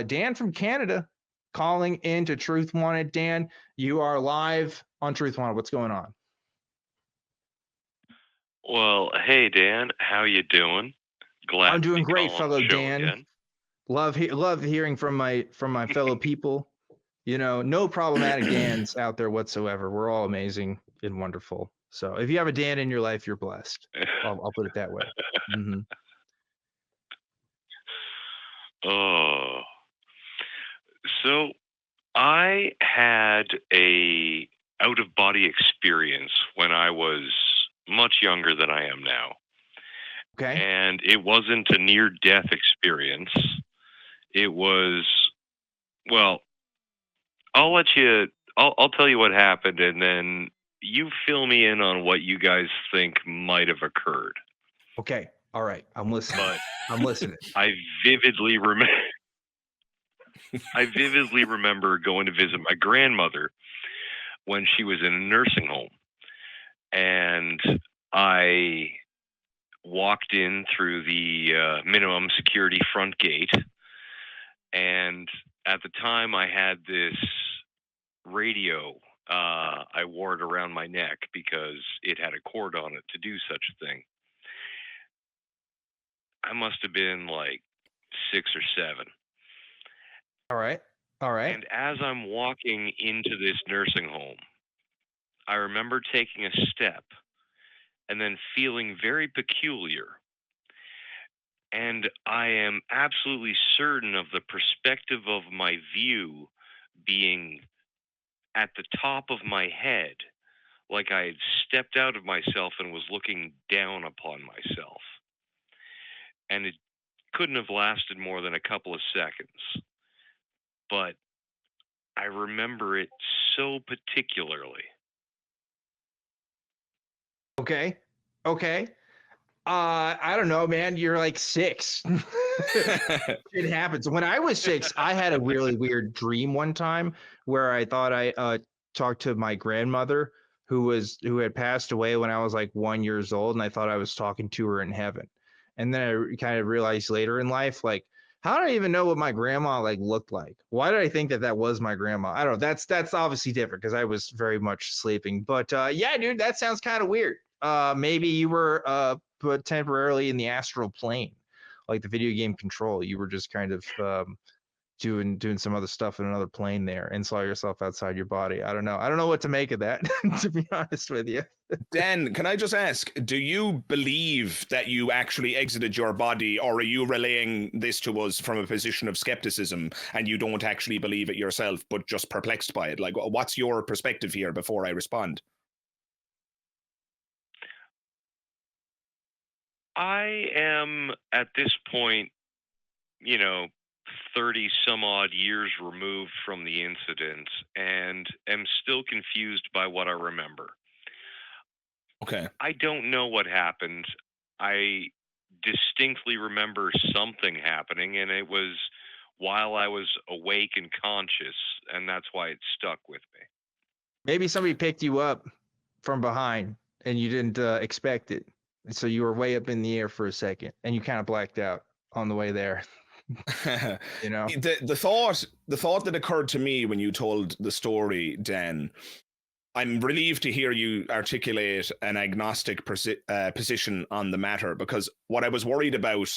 Dan from Canada calling into Truth Wanted. Dan, you are live on Truth Wanted. What's going on? Well, hey Dan, how you doing? Glad I'm to doing be great, calling fellow the show Dan. again. Love hearing from my fellow people. You know, no problematic Dans out there whatsoever. We're all amazing and wonderful. So if you have a Dan in your life, you're blessed. I'll put it that way. Mm-hmm. Oh, so I had a out of body experience when I was much younger than I am now, Okay. and it wasn't a near death experience. It was well, I'll let you. I'll tell you what happened, and then you fill me in on what you guys think might have occurred. Okay. All right. I'm listening. But I'm listening. I vividly remember. I vividly remember going to visit my grandmother when she was in a nursing home. And I walked in through the minimum security front gate. And at the time, I had this radio. I wore it around my neck because it had a cord on it to do such a thing. I must have been like 6 or 7. All right. All right. And as I'm walking into this nursing home, I remember taking a step and then feeling very peculiar. And I am absolutely certain of the perspective of my view being at the top of my head, like I had stepped out of myself and was looking down upon myself. And it couldn't have lasted more than a couple of seconds. But I remember it so particularly. Okay. Okay. I don't know, man. You're like 6. It happens. When I was 6, I had a really weird dream one time where I thought I talked to my grandmother who had passed away when I was like 1 year old, and I thought I was talking to her in heaven. And then I kind of realized later in life, like, how did I even know what my grandma like looked like? Why did I think that was my grandma? I don't know. That's obviously different because I was very much sleeping. But yeah, dude, that sounds kind of weird. Maybe you were put temporarily in the astral plane, like the video game Control. You were just kind of doing some other stuff in another plane there and saw yourself outside your body. I don't know what to make of that, to be honest with you. Dan, can I just ask, do you believe that you actually exited your body, or are you relaying this to us from a position of skepticism and you don't actually believe it yourself, but just perplexed by it? Like, what's your perspective here before I respond? I am at this point, 30 some odd years removed from the incident and am still confused by what I remember. Okay. I don't know what happened. I distinctly remember something happening, and it was while I was awake and conscious, and that's why it stuck with me. Maybe somebody picked you up from behind and you didn't expect it. So you were way up in the air for a second and you kind of blacked out on the way there. You know, the thought that occurred to me when you told the story, Dan, I'm relieved to hear you articulate an agnostic position on the matter, because what I was worried about,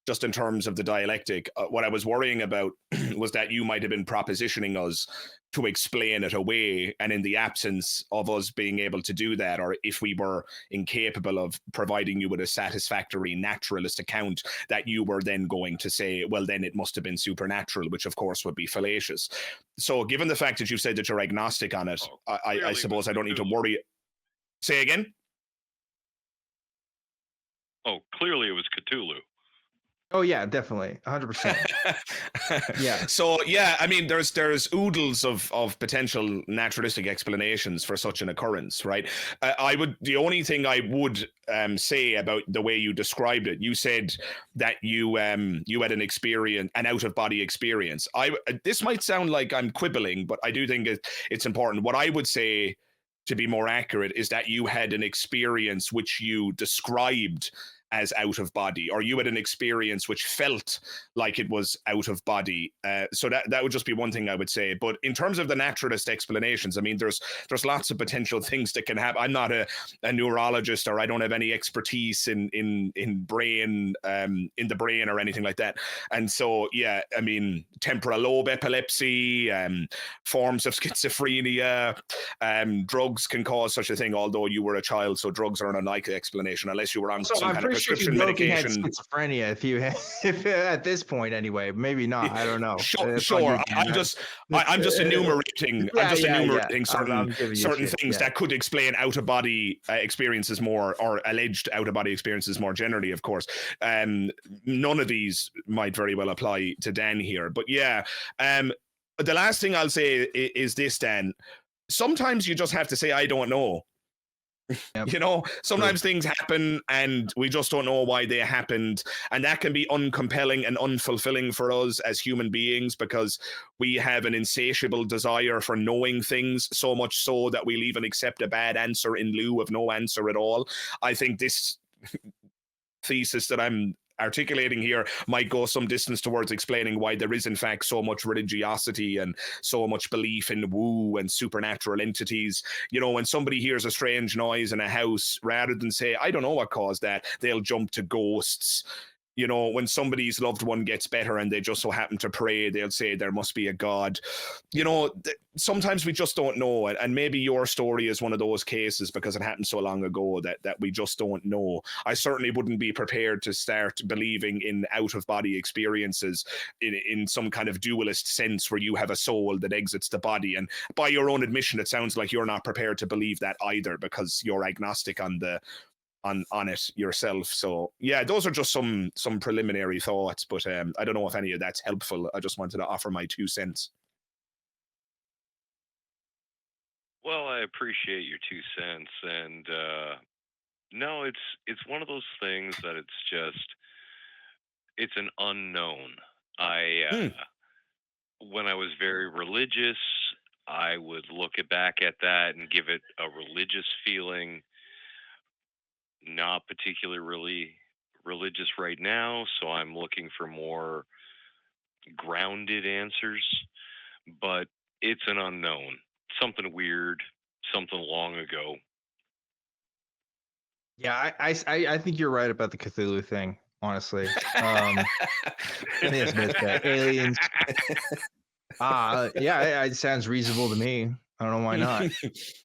just in terms of the dialectic, what I was worrying about was that you might have been propositioning us to explain it away, and in the absence of us being able to do that, or if we were incapable of providing you with a satisfactory naturalist account, that you were then going to say, well, then it must have been supernatural, which of course would be fallacious. So given the fact that you've said that you're agnostic on it, I suppose I don't need to worry. Say again? Oh, clearly it was Cthulhu. Oh yeah, definitely, 100%. Yeah. So yeah, I mean, there's oodles of potential naturalistic explanations for such an occurrence, right? The only thing I would say about the way you described it, you said that you had an out of body experience. This might sound like I'm quibbling, but I do think it's important. What I would say, to be more accurate, is that you had an experience which you described as out of body, or you had an experience which felt like it was out of body. So that would just be one thing I would say. But in terms of the naturalist explanations, I mean, there's lots of potential things that can happen. I'm not a neurologist, or I don't have any expertise in brain, in the brain or anything like that. And so, yeah, I mean, temporal lobe epilepsy, forms of schizophrenia, drugs can cause such a thing, although you were a child, so drugs are an unlikely explanation unless you were on some kind of prescription medication. Had schizophrenia if you had, if at this point anyway, maybe not. I don't know. Sure. I'm just enumerating. I'm just enumerating certain things that could explain out of body experiences more, or alleged out of body experiences more generally. Of course, none of these might very well apply to Dan here, but yeah. The last thing I'll say is this, Dan. Sometimes you just have to say, I don't know. Yep. You know, sometimes things happen and we just don't know why they happened. And that can be uncompelling and unfulfilling for us as human beings, because we have an insatiable desire for knowing things, so much so that we'll even accept a bad answer in lieu of no answer at all. I think this thesis that I'm articulating here might go some distance towards explaining why there is in fact so much religiosity and so much belief in woo and supernatural entities. You know, when somebody hears a strange noise in a house, rather than say, I don't know what caused that, they'll jump to ghosts. You know, when somebody's loved one gets better and they just so happen to pray, they'll say there must be a God. You know, sometimes we just don't know. And maybe your story is one of those cases because it happened so long ago that we just don't know. I certainly wouldn't be prepared to start believing in out-of-body experiences in some kind of dualist sense where you have a soul that exits the body. And by your own admission, it sounds like you're not prepared to believe that either, because you're agnostic on it yourself. So yeah, those are just some preliminary thoughts, but I don't know if any of that's helpful. I just wanted to offer my 2 cents. Well, I appreciate your 2 cents, and no, it's one of those things that it's an unknown. When I was very religious, I would look back at that and give it a religious feeling. Not particularly religious right now, so I'm looking for more grounded answers, but it's an unknown. Something weird, something long ago. Yeah, I think you're right about the Cthulhu thing, honestly. I think it's misfit. Aliens. Yeah, it sounds reasonable to me. I don't know why not.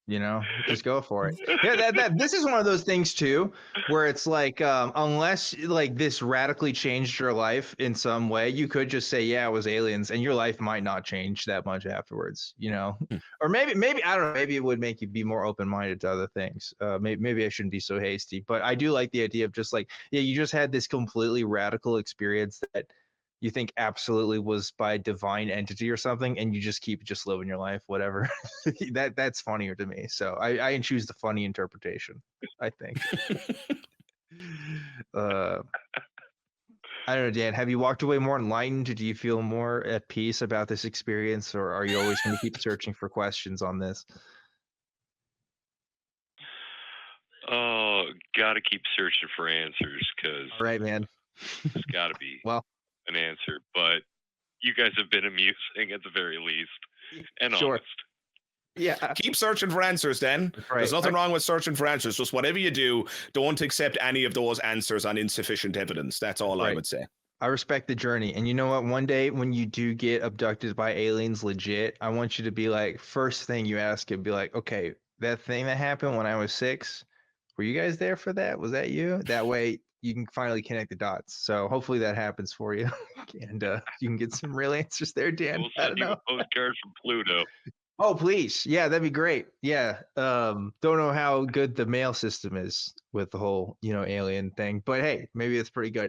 You know, just go for it. Yeah, this is one of those things too, where it's like, unless like this radically changed your life in some way, you could just say, yeah, it was aliens, and your life might not change that much afterwards, you know? Or maybe I don't know, maybe it would make you be more open-minded to other things. Maybe I shouldn't be so hasty, but I do like the idea of just like, yeah, you just had this completely radical experience that you think absolutely was by a divine entity or something, and you just keep just living your life, whatever. That's funnier to me. So I choose the funny interpretation, I think. I don't know, Dan, have you walked away more enlightened? Do you feel more at peace about this experience, or are you always going to keep searching for questions on this? Oh, gotta keep searching for answers, because all right, man. There's gotta be well an answer, but you guys have been amusing at the very least, and sure. honest. Yeah, keep searching for answers, then. Right. There's nothing wrong with searching for answers. Just whatever you do, don't accept any of those answers on insufficient evidence. That's all I would say. I respect the journey. And you know what? One day when you do get abducted by aliens legit, I want you to be like, first thing you ask it, be like, okay, that thing that happened when I was 6, were you guys there for that? Was that you? That way you can finally connect the dots. So hopefully that happens for you. And you can get some real answers there, Dan. We'll send you a postcard from Pluto. Oh, please. Yeah, that'd be great. Yeah. Don't know how good the mail system is with the whole, alien thing, but hey, maybe it's pretty good.